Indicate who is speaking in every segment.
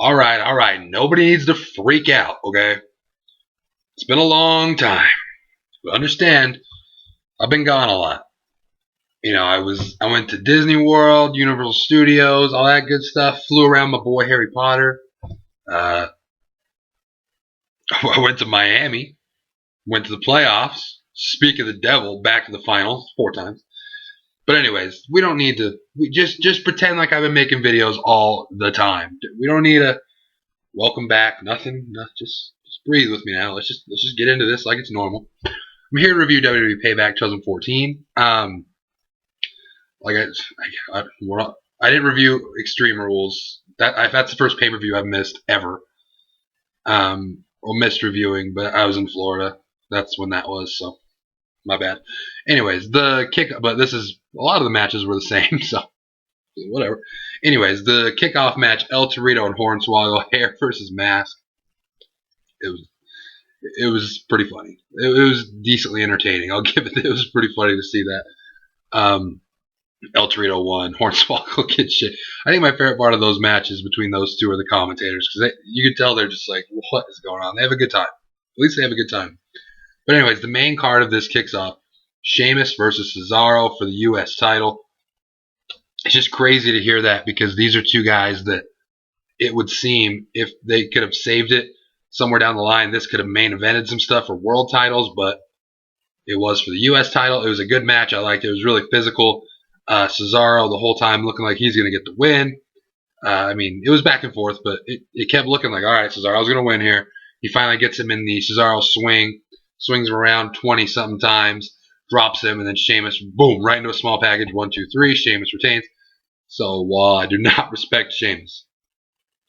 Speaker 1: All right, all right. Nobody needs to freak out, okay? It's been a long time. But understand, I've been gone a lot. I went to Disney World, Universal Studios, all that good stuff. Flew around my boy Harry Potter. Uh, I went to Miami. Went to the playoffs. Speak of the devil, back to the finals 4 times. But anyways, we don't need to. We just pretend like I've been making videos all the time. We don't need a welcome back. Nothing. No, just breathe with me now. Let's just get into this like it's normal. I'm here to review WWE Payback 2014. Like I didn't review Extreme Rules. That's the first pay-per-view I've missed ever. Or missed reviewing, but I was in Florida. That's when that was, so my bad. Anyways, but this is a lot of the matches were the same, so whatever. Anyways, the kickoff match: El Torito and Hornswoggle, hair versus mask. It was pretty funny. It was decently entertaining. I'll give it. It was pretty funny to see that. El Torito won. Hornswoggle gets shit. I think my favorite part of those matches between those two are the commentators, because you can tell they're just like, what is going on? They have a good time. At least they have a good time. But anyways, the main card of this kicks off: Sheamus versus Cesaro for the U.S. title. It's just crazy to hear that, because these are two guys that it would seem if they could have saved it somewhere down the line, this could have main evented some stuff for world titles, but it was for the U.S. title. It was a good match. I liked it. It was really physical. Cesaro the whole time looking like he's going to get the win. It was back and forth, but it kept looking like, all right, Cesaro's going to win here. He finally gets him in the Cesaro swing, swings him around 20-something times, drops him, and then Sheamus, boom, right into a small package. 1, 2, 3. Sheamus retains. So while I do not respect Sheamus,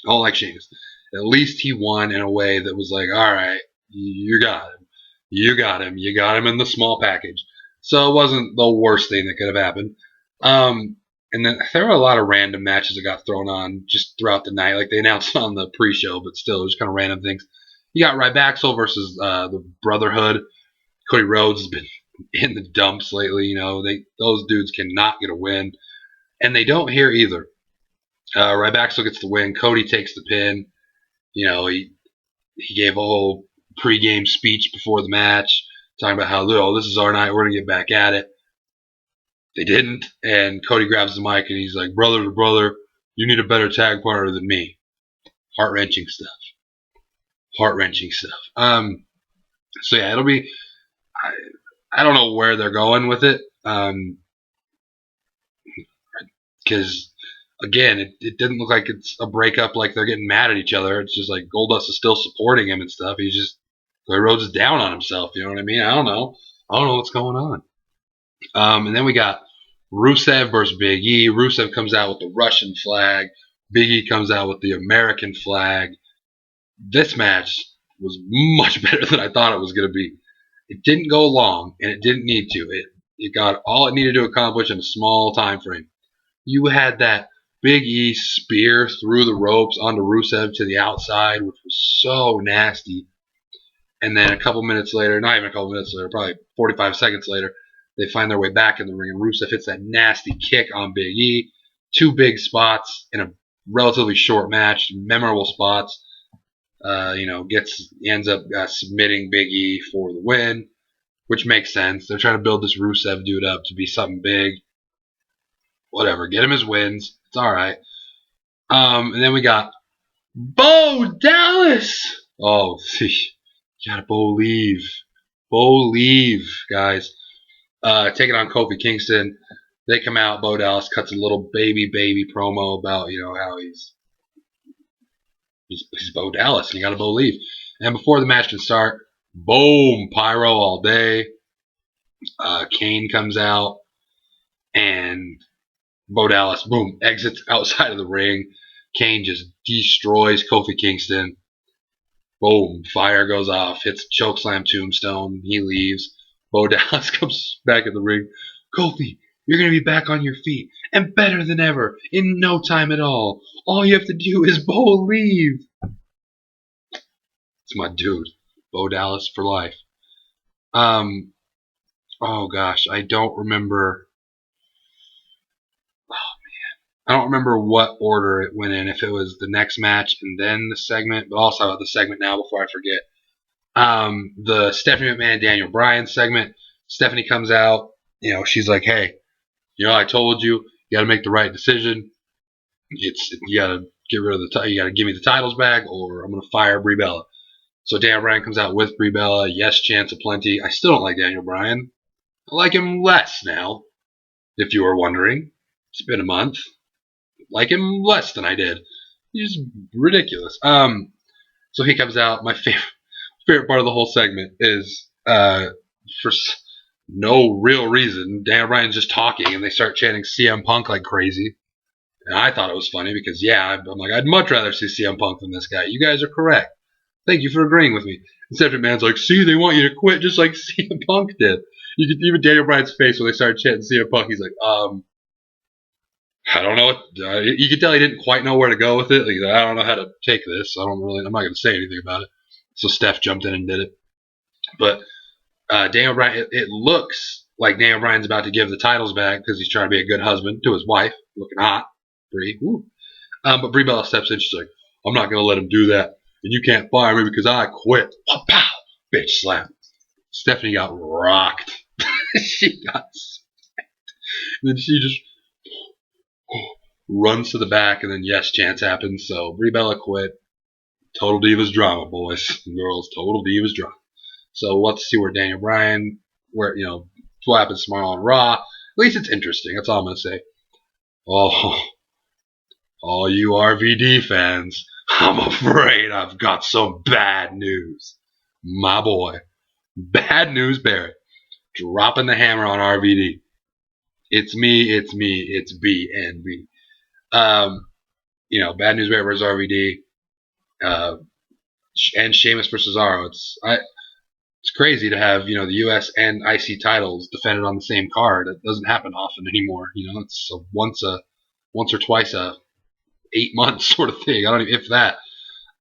Speaker 1: I don't like Sheamus, at least he won in a way that was like, all right, you got him. You got him. You got him in the small package. So it wasn't the worst thing that could have happened. And then there were a lot of random matches that got thrown on just throughout the night. Like they announced on the pre-show, but still, it was kind of random things. You got Ryback versus the Brotherhood. Cody Rhodes has been in the dumps lately. Those dudes cannot get a win. And they don't here either. Ryback gets the win. Cody takes the pin. He gave a whole pre-game speech before the match, talking about how, this is our night, we're going to get back at it. They didn't, and Cody grabs the mic and he's like, brother to brother, you need a better tag partner than me. Heart-wrenching stuff. Heart-wrenching stuff. So yeah, it'll be, I don't know where they're going with it, because again, it didn't look like it's a breakup, like they're getting mad at each other. It's just like Goldust is still supporting him and stuff. Cody Rhodes is down on himself. You know what I mean? I don't know what's going on. And then we got Rusev versus Big E. Rusev comes out with the Russian flag. Big E comes out with the American flag. This match was much better than I thought it was going to be. It didn't go long, and it didn't need to. It got all it needed to accomplish in a small time frame. You had that Big E spear through the ropes onto Rusev to the outside, which was so nasty. And then a couple minutes later, not even a couple minutes later, probably 45 seconds later, they find their way back in the ring, and Rusev hits that nasty kick on Big E. 2 big spots in a relatively short match, memorable spots. Ends up submitting Big E for the win, which makes sense. They're trying to build this Rusev dude up to be something big. Whatever, get him his wins. It's all right. And then we got Bo Dallas. Oh, you gotta believe, guys. Taking on Kofi Kingston. They come out. Bo Dallas cuts a little baby promo about how he's Bo Dallas, and you gotta believe. And before the match can start, boom, pyro all day. Kane comes out, and Bo Dallas, boom, exits outside of the ring. Kane just destroys Kofi Kingston. Boom, fire goes off, hits chokeslam tombstone. He leaves. Bo Dallas comes back in the ring. Kofi, you're going to be back on your feet and better than ever in no time at all. All you have to do is believe. It's my dude. Bo Dallas for life. Oh gosh, I don't remember. Oh I don't remember what order it went in, if it was the next match and then the segment, but also the segment now before I forget. The Stephanie McMahon, Daniel Bryan segment. Stephanie comes out, she's like, hey, I told you, you got to make the right decision. You got to get rid of you got to give me the titles back, or I'm going to fire Brie Bella. So Daniel Bryan comes out with Brie Bella. Yes, chance aplenty. I still don't like Daniel Bryan. I like him less now, if you were wondering. It's been a month. I like him less than I did. He's ridiculous. So he comes out. My favorite part of the whole segment is for no real reason, Daniel Bryan's just talking, and they start chanting CM Punk like crazy. And I thought it was funny because, I'm like, I'd much rather see CM Punk than this guy. You guys are correct. Thank you for agreeing with me. And Stephanie McMahon's like, see, they want you to quit just like CM Punk did. You could even Daniel Bryan's face when they started chanting CM Punk. He's like, I don't know. You could tell he didn't quite know where to go with it. Like, I don't know how to take this. I'm not going to say anything about it. So Steph jumped in and did it. But Daniel Bryan, it looks like Daniel Bryan's about to give the titles back because he's trying to be a good husband to his wife, looking hot, Brie. But Brie Bella steps in. She's like, I'm not going to let him do that. And you can't fire me because I quit. Pow! Bitch slap. Stephanie got rocked. She got smacked. And then she just runs to the back, and then yes, chance happens. So Brie Bella quit. Total Divas drama, boys and girls. Total Divas drama. So we'll have to see where Daniel Bryan, what happens tomorrow on Raw. At least it's interesting. That's all I'm going to say. Oh, all you RVD fans, I'm afraid I've got some bad news. My boy. Bad news, Barrett. Dropping the hammer on RVD. It's me, it's BNB. Bad news, Barrett versus RVD. And Sheamus versus Cesaro. It's crazy to have, the US and IC titles defended on the same card. It doesn't happen often anymore. It's once or twice 8 months sort of thing. I don't even, if that.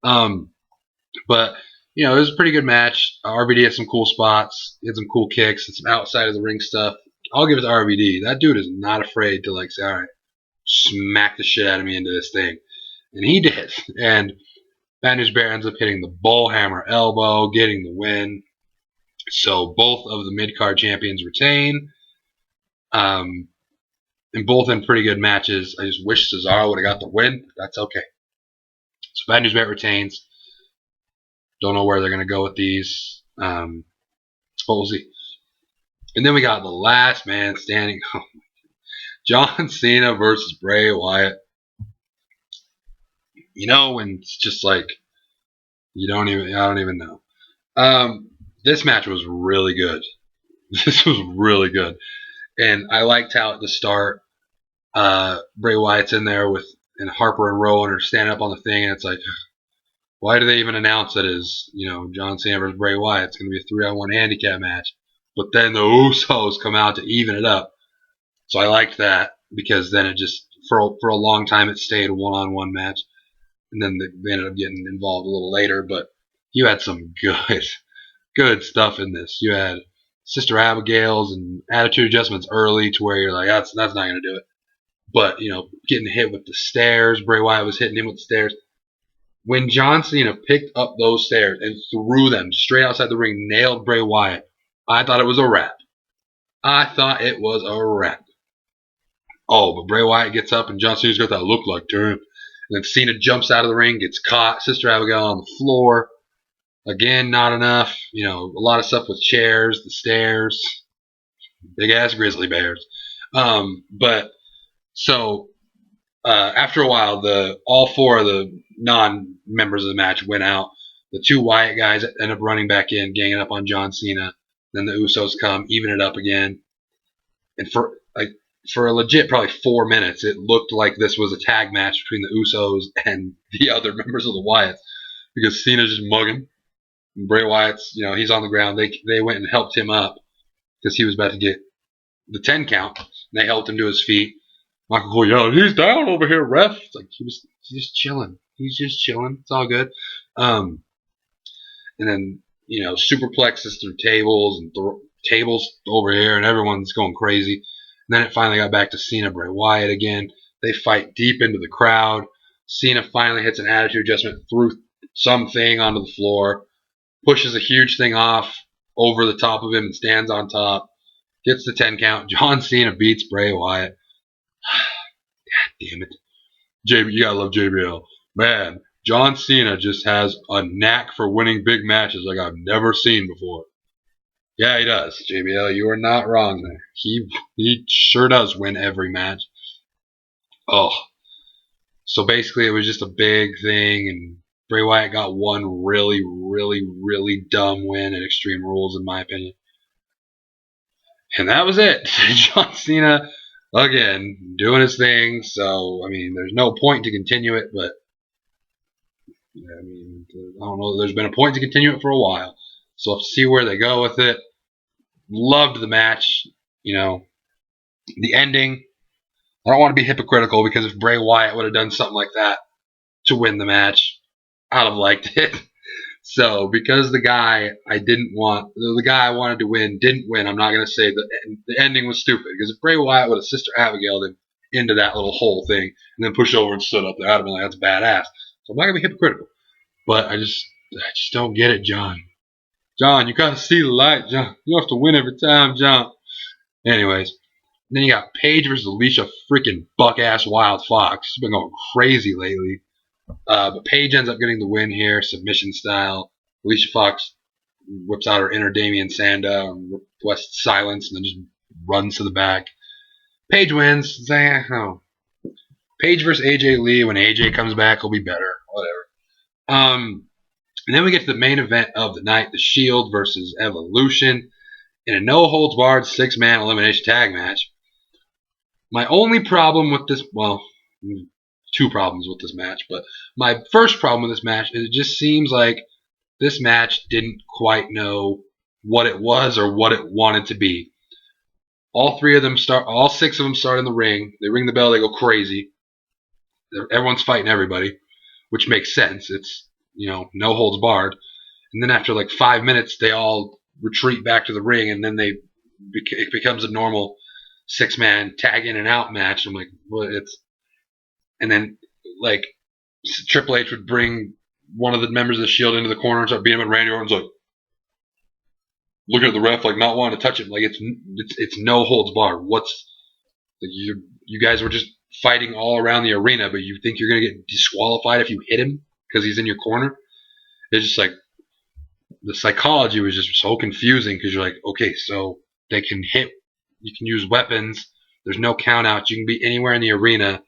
Speaker 1: But it was a pretty good match. RVD had some cool spots. He had some cool kicks and some outside of the ring stuff. I'll give it to RVD. That dude is not afraid to say, all right, smack the shit out of me into this thing. And he did. And Bad News Bear ends up hitting the bull hammer elbow, getting the win. So both of the mid-card champions retain. And both in pretty good matches. I just wish Cesaro would have got the win. But that's okay. So Bad News Bear retains. Don't know where they're going to go with these. But we'll see. And then we got the last man standing. John Cena versus Bray Wyatt. When it's just like, I don't even know. This match was really good. This was really good. And I liked how at the start, Bray Wyatt's in there and Harper and Rowan are standing up on the thing, and it's like, why do they even announce it as, John Cena versus Bray Wyatt? It's going to be a 3-on-1 handicap match. But then the Usos come out to even it up. So I liked that because then it just, for a long time, it stayed a 1-on-1 match. And then they ended up getting involved a little later. But you had some good stuff in this. You had Sister Abigail's and attitude adjustments early to where you're like, that's not going to do it. But, getting hit with the stairs. Bray Wyatt was hitting him with the stairs. When John Cena picked up those stairs and threw them straight outside the ring, nailed Bray Wyatt, I thought it was a wrap. Oh, but Bray Wyatt gets up and John Cena's got that look like to him. And then Cena jumps out of the ring, gets caught. Sister Abigail on the floor. Again, not enough. A lot of stuff with chairs, the stairs, big ass grizzly bears. After a while, all four of the non-members of the match went out. The two Wyatt guys end up running back in, ganging up on John Cena. Then the Usos come, even it up again. And for a legit probably 4 minutes, it looked like this was a tag match between the Usos and the other members of the Wyatts. Because Cena's just mugging. And Bray Wyatt's, he's on the ground. They went and helped him up because he was about to get the 10 count. And they helped him to his feet. Michael Cole yelled, "He's down over here, ref." It's like he's just chilling. He's just chilling. It's all good. And then, superplexes through tables and tables over here, and everyone's going crazy. And then it finally got back to Cena, Bray Wyatt again. They fight deep into the crowd. Cena finally hits an attitude adjustment through something onto the floor, pushes a huge thing off over the top of him and stands on top. Gets the 10 count. John Cena beats Bray Wyatt. God damn it. You gotta love JBL. Man, John Cena just has a knack for winning big matches like I've never seen before. Yeah, he does, JBL. You are not wrong there. He sure does win every match. Oh. So basically it was just a big thing, and Bray Wyatt got one really, really, really dumb win at Extreme Rules, in my opinion. And that was it. John Cena, again, doing his thing. So, I mean, there's no point to continue it, but I mean, I don't know. There's been a point to continue it for a while. So let's see where they go with it. Loved the match. You know, the ending. I don't want to be hypocritical because if Bray Wyatt would have done something like that to win the match, I'd have liked it. So because the guy I wanted to win didn't win, I'm not going to say the ending was stupid. Because if Bray Wyatt would have Sister Abigail'd him into that little hole thing and then pushed over and stood up there, I'd have been like, that's badass. So I'm not going to be hypocritical. But I just don't get it, John. John, you got to see the light, John. You have to win every time, John. Anyways. Then you got Paige versus Alicia freaking buck-ass Wild Fox. She's been going crazy lately. But Paige ends up getting the win here, submission style. Alicia Fox whips out her inner Damian Sandow and requests silence and then just runs to the back. Paige wins. Paige versus AJ Lee. When AJ comes back, will be better. Whatever. And then we get to the main event of the night, The Shield versus Evolution, in a no-holds-barred 6-man elimination tag match. My only problem with this, well, 2 problems with this match, but my first problem with this match is it just seems like this match didn't quite know what it was or what it wanted to be. All 6 of them start in the ring. They ring the bell, they go crazy. Everyone's fighting everybody, which makes sense. It's, no holds barred. And then after like 5 minutes, they all retreat back to the ring, and then it becomes a normal 6-man tag in and out match. I'm like, well, and then like Triple H would bring one of the members of the Shield into the corner and start beating him, and Randy Orton's like looking at the ref like not wanting to touch him. Like it's no holds barred. You guys were just fighting all around the arena, but you think you're gonna get disqualified if you hit him because he's in your corner? It's just like the psychology was just so confusing because you're like, okay, so they can hit. You can use weapons. There's no count out. You can be anywhere in the arena.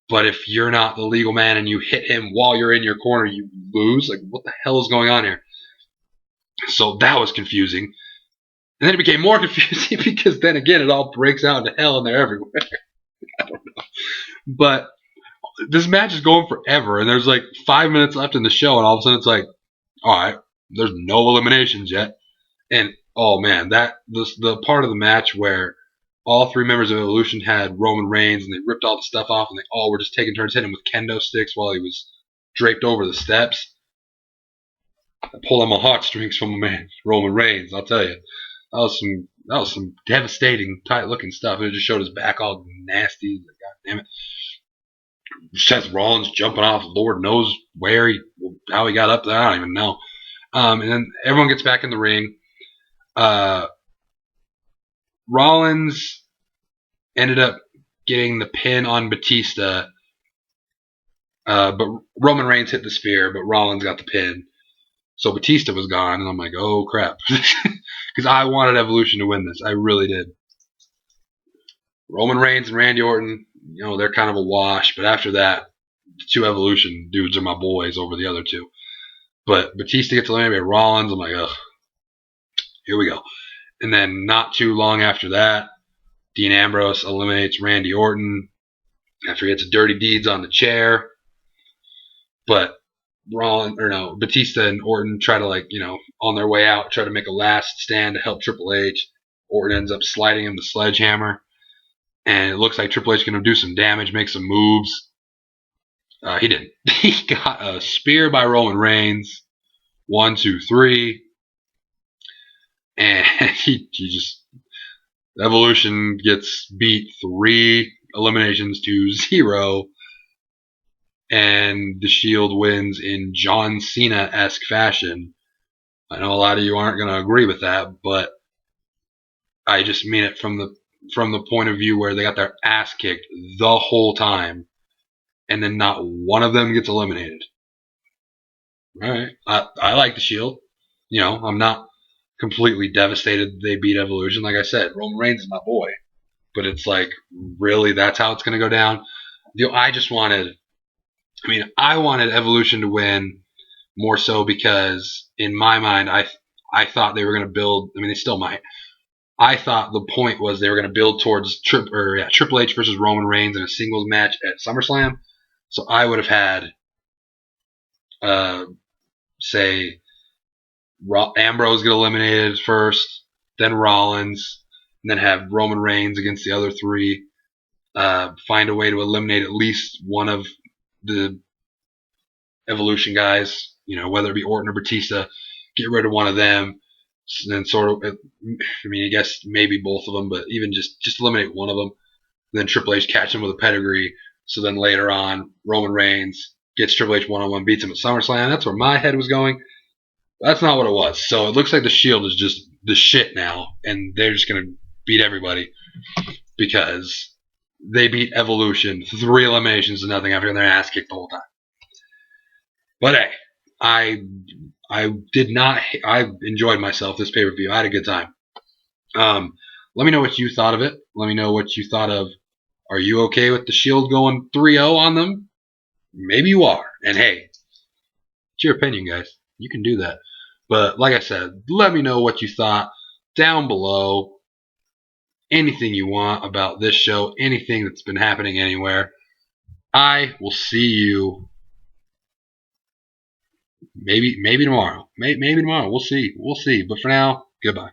Speaker 1: But if you're not the legal man and you hit him while you're in your corner, you lose. Like, what the hell is going on here? So that was confusing. And then it became more confusing because then again, it all breaks out into hell and they're everywhere. I don't know. But this match is going forever. And there's like 5 minutes left in the show. And all of a sudden it's like, all right, there's no eliminations yet. And oh man, the part of the match where all 3 members of Evolution had Roman Reigns and they ripped all the stuff off and they all were just taking turns hitting him with kendo sticks while he was draped over the steps. I pulled on my heartstrings from my man Roman Reigns, I'll tell you. That was some devastating, tight looking stuff. It just showed his back all nasty. God damn it. Seth Rollins jumping off, Lord knows how he got up there, I don't even know. And then everyone gets back in the ring. Rollins ended up getting the pin on Batista, but Roman Reigns hit the spear, but Rollins got the pin. So Batista was gone, and I'm like, oh crap. Because I wanted Evolution to win this. I really did. Roman Reigns and Randy Orton, they're kind of a wash, but after that, the 2 Evolution dudes are my boys over the other 2. But Batista gets eliminated by Rollins. I'm like, ugh. Here we go. And then not too long after that, Dean Ambrose eliminates Randy Orton after he gets dirty deeds on the chair. But Batista and Orton try to on their way out, try to make a last stand to help Triple H. Orton ends up sliding him the sledgehammer. And it looks like Triple H is going to do some damage, make some moves. He didn't. He got a spear by Roman Reigns. 1, 2, 3. And he just Evolution gets beat 3 eliminations to 0, and the Shield wins in John Cena-esque fashion. I know a lot of you aren't going to agree with that, but I just mean it from the point of view where they got their ass kicked the whole time, and then not one of them gets eliminated. All right, I like the Shield. You know, I'm not completely devastated they beat Evolution. Like I said, Roman Reigns is my boy, but it's like, really, that's how it's going to go down. I wanted Evolution to win more so because in my mind, I thought they were going to build. I mean, they still might. I thought the point was they were going to build towards Triple H versus Roman Reigns in a singles match at SummerSlam. So I would have had, say, Ambrose get eliminated first, then Rollins, and then have Roman Reigns against the other three. Find a way to eliminate at least one of the Evolution guys, you know, whether it be Orton or Batista, get rid of one of them, and then sort of, I mean, I guess maybe both of them, but even just eliminate one of them. Then Triple H catch him with a pedigree. So then later on, Roman Reigns gets Triple H one-on-one, beats him at SummerSlam. That's where my head was going. That's not what it was. So it looks like the Shield is just the shit now, and they're just going to beat everybody because they beat Evolution 3 eliminations to nothing after getting their ass kicked the whole time. But hey, I enjoyed myself this pay-per-view. I had a good time. Let me know what you thought of it. Let me know what you thought of, are you okay with the Shield going 3-0 on them? Maybe you are. And hey, it's your opinion, guys. You can do that. But like I said, let me know what you thought down below. Anything you want about this show, anything that's been happening anywhere. I will see you maybe tomorrow. Maybe tomorrow. We'll see. But for now, goodbye.